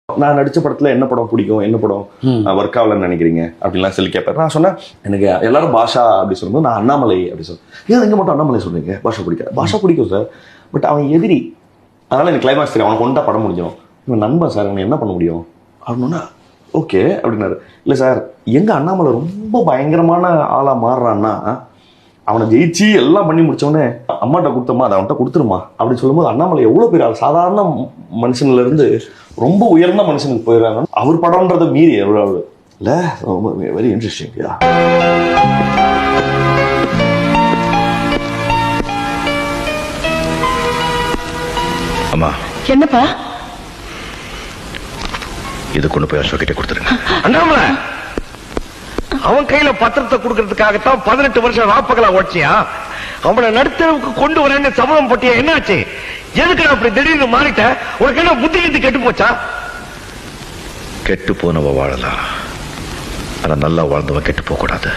நான் நடிச்ச படத்துல என்ன படம் பிடிக்கும், என்ன படம் ஒர்க் ஆகலன்னு நினைக்கிறீங்க அப்படின்லாம் சொல்லி கேட்பாரு. நான் சொன்னேன் எனக்கு எல்லாரும் பாஷா அப்படி சொல்லும்போது நான் அண்ணாமலை அப்படி சொல்லுவேன். ஏன் எங்க மட்டும் அண்ணாமலை சொல்றீங்க? பாஷா பிடிக்காது. பாஷா பிடிக்கும் சார், பட் அவன் எதிரி, அதனால எனக்கு கிளைமாக்ஸ் தெரியும், அவன் கொண்டா படம் முடிஞ்சிடும். இவன் நண்பன் சார், அவனை என்ன பண்ண முடியும் அப்படின்னா ஓகே அப்படின்னாரு. இல்லை சார், எங்க அண்ணாமலை ரொம்ப பயங்கரமான ஆளா மாறுறான்னா அவனை ஜெயிச்சு எல்லாம் பண்ணி முடிச்சவனே அம்மாட்ட கொடுத்தம்மா அதை அவன்கிட்ட கொடுத்துருமா அப்படின்னு சொல்லும்போது அண்ணாமலை எவ்வளவு பெரிய ஆள், சாதாரண மனுஷன்ல இருந்து ரொம்ப உயர்ந்த மனுஷனுக்கு போயிடுறாங்க. அவர் படம்ன்றதை மீறி எவ்வளவு இல்ல, வெரி இன்ட்ரெஸ்டிங். அம்மா என்னப்பா இது கொண்டு போய் அசோக் கிட்ட கொடுத்துருங்க. அண்ணாமலை அவன் கையில பத்திரத்தை கொடுக்கறதுக்காகத்தான் 18 வருஷம் ராப்பகலா ஓட்சியா? அவனை நடுத்தரவுக்கு கொண்டு வரேன்னு சபதம் போட்டியா? என்னாச்சு? எதுக்கு அப்படி திடீர்னு மாறிட்ட? உனக்கு என்ன புத்தி கெட்டு போச்சா? கெட்டு போனவ வாழலாம், ஆனா நல்லா வாழ்ந்தவன் கெட்டு போக கூடாது.